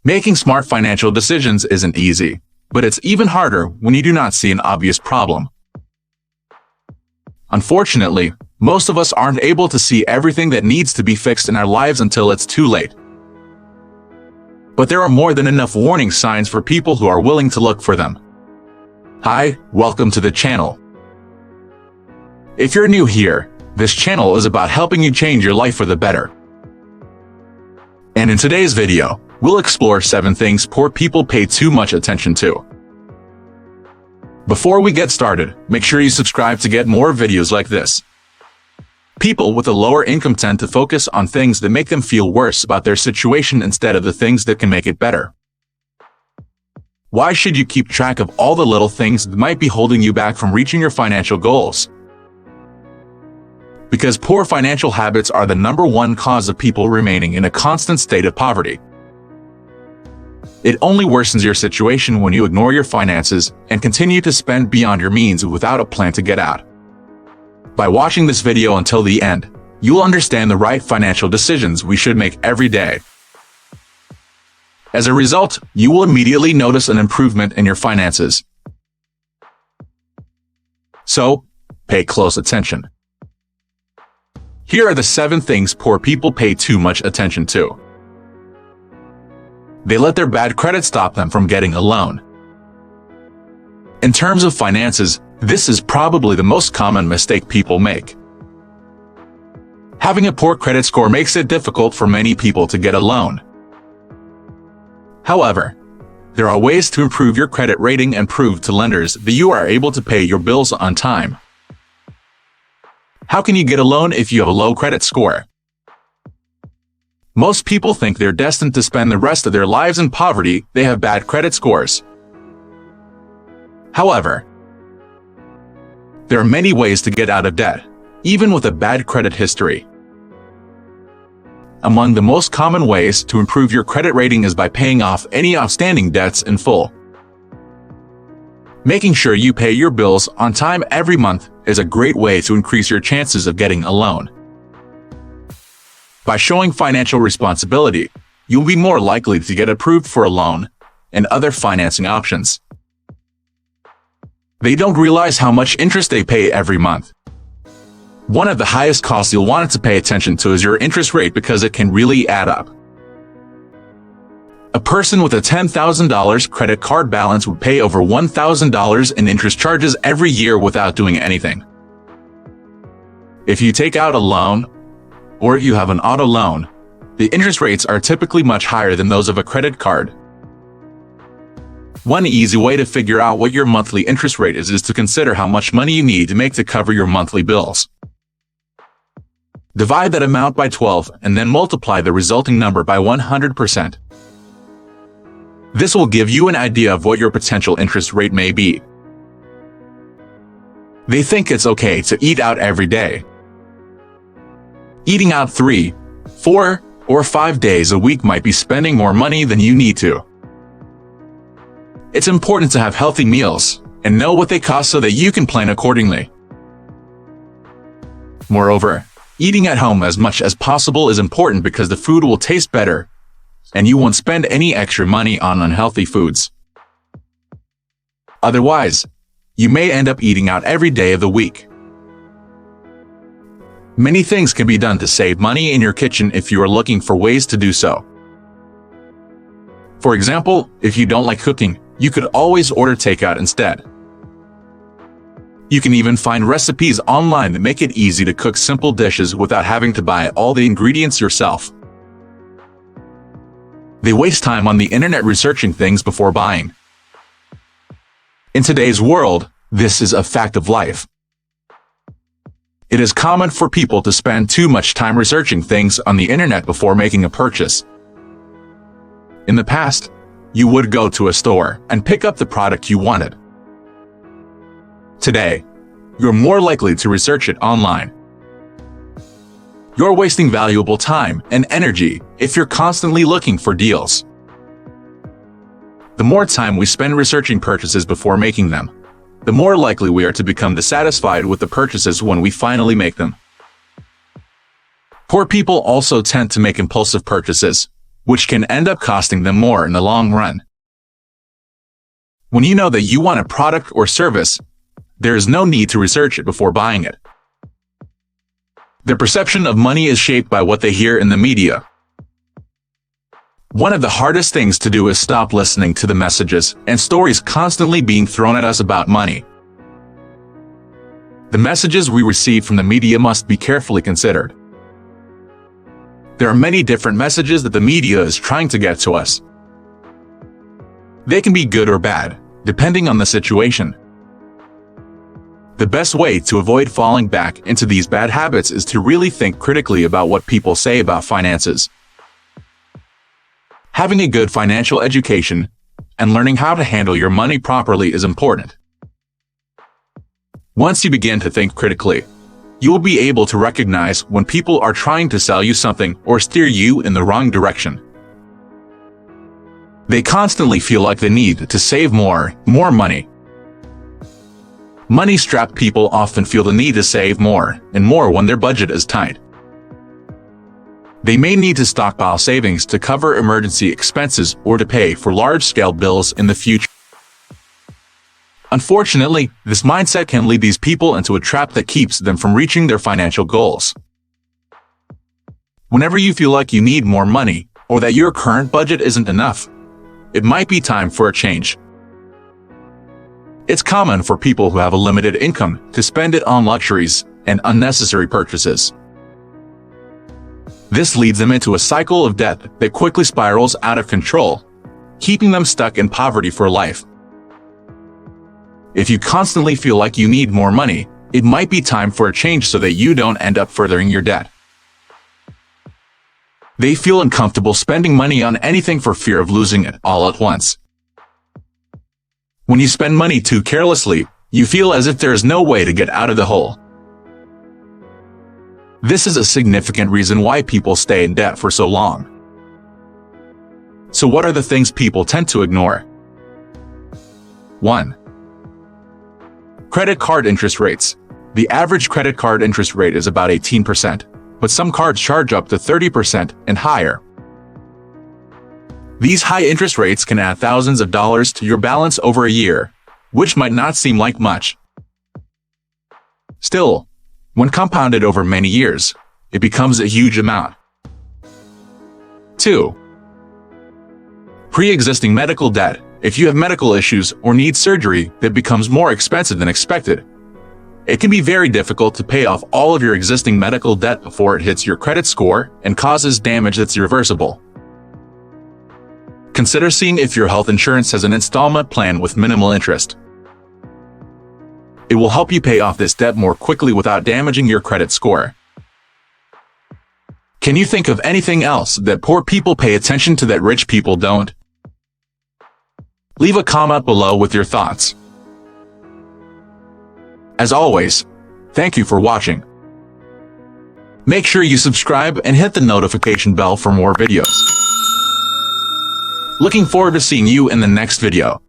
Making smart financial decisions isn't easy, but it's even harder when you do not see an obvious problem. Unfortunately, most of us aren't able to see everything that needs to be fixed in our lives until it's too late. But there are more than enough warning signs for people who are willing to look for them. Hi, welcome to the channel. If you're new here, this channel is about helping you change your life for the better. And in today's video, we'll explore 7 things poor people pay too much attention to. Before we get started, make sure you subscribe to get more videos like this. People with a lower income tend to focus on things that make them feel worse about their situation instead of the things that can make it better. Why should you keep track of all the little things that might be holding you back from reaching your financial goals? Because poor financial habits are the #1 cause of people remaining in a constant state of poverty. It only worsens your situation when you ignore your finances and continue to spend beyond your means without a plan to get out. By watching this video until the end, you'll understand the right financial decisions we should make every day. As a result, you will immediately notice an improvement in your finances. So, pay close attention. Here are the 7 things poor people pay too much attention to. They let their bad credit stop them from getting a loan. In terms of finances, this is probably the most common mistake people make. Having a poor credit score makes it difficult for many people to get a loan. However, there are ways to improve your credit rating and prove to lenders that you are able to pay your bills on time. How can you get a loan if you have a low credit score? Most people think they're destined to spend the rest of their lives in poverty. They have bad credit scores. However, there are many ways to get out of debt, even with a bad credit history. Among the most common ways to improve your credit rating is by paying off any outstanding debts in full. Making sure you pay your bills on time every month is a great way to increase your chances of getting a loan. By showing financial responsibility, you'll be more likely to get approved for a loan and other financing options. They don't realize how much interest they pay every month. One of the highest costs you'll want to pay attention to is your interest rate because it can really add up. A person with a $10,000 credit card balance would pay over $1,000 in interest charges every year without doing anything. If you take out a loan, or if you have an auto loan, the interest rates are typically much higher than those of a credit card. One easy way to figure out what your monthly interest rate is to consider how much money you need to make to cover your monthly bills. Divide that amount by 12 and then multiply the resulting number by 100%. This will give you an idea of what your potential interest rate may be. They think it's okay to eat out every day. Eating out 3, 4, or 5 days a week might be spending more money than you need to. It's important to have healthy meals and know what they cost so that you can plan accordingly. Moreover, eating at home as much as possible is important because the food will taste better and you won't spend any extra money on unhealthy foods. Otherwise, you may end up eating out every day of the week. Many things can be done to save money in your kitchen if you are looking for ways to do so. For example, if you don't like cooking, you could always order takeout instead. You can even find recipes online that make it easy to cook simple dishes without having to buy all the ingredients yourself. They waste time on the internet researching things before buying. In today's world, this is a fact of life. It is common for people to spend too much time researching things on the internet before making a purchase. In the past, you would go to a store and pick up the product you wanted. Today, you're more likely to research it online. You're wasting valuable time and energy if you're constantly looking for deals. The more time we spend researching purchases before making them, the more likely we are to become dissatisfied with the purchases when we finally make them. Poor people also tend to make impulsive purchases, which can end up costing them more in the long run. When you know that you want a product or service, there is no need to research it before buying it. Their perception of money is shaped by what they hear in the media. One of the hardest things to do is stop listening to the messages and stories constantly being thrown at us about money. The messages we receive from the media must be carefully considered. There are many different messages that the media is trying to get to us. They can be good or bad, depending on the situation. The best way to avoid falling back into these bad habits is to really think critically about what people say about finances. Having a good financial education and learning how to handle your money properly is important. Once you begin to think critically, you will be able to recognize when people are trying to sell you something or steer you in the wrong direction. They constantly feel like they need to save more money. Money-strapped people often feel the need to save more and more when their budget is tight. They may need to stockpile savings to cover emergency expenses or to pay for large-scale bills in the future. Unfortunately, this mindset can lead these people into a trap that keeps them from reaching their financial goals. Whenever you feel like you need more money or that your current budget isn't enough, it might be time for a change. It's common for people who have a limited income to spend it on luxuries and unnecessary purchases. This leads them into a cycle of debt that quickly spirals out of control, keeping them stuck in poverty for life. If you constantly feel like you need more money, it might be time for a change so that you don't end up furthering your debt. They feel uncomfortable spending money on anything for fear of losing it all at once. When you spend money too carelessly, you feel as if there is no way to get out of the hole. This is a significant reason why people stay in debt for so long. So what are the things people tend to ignore? 1. Credit card interest rates. The average credit card interest rate is about 18%, but some cards charge up to 30% and higher. These high interest rates can add thousands of dollars to your balance over a year, which might not seem like much. Still, when compounded over many years, it becomes a huge amount. 2. Pre-existing medical debt. If you have medical issues or need surgery that becomes more expensive than expected, it can be very difficult to pay off all of your existing medical debt before it hits your credit score and causes damage that's irreversible. Consider seeing if your health insurance has an installment plan with minimal interest. It will help you pay off this debt more quickly without damaging your credit score. Can you think of anything else that poor people pay attention to that rich people don't? Leave a comment below with your thoughts. As always, thank you for watching. Make sure you subscribe and hit the notification bell for more videos. Looking forward to seeing you in the next video.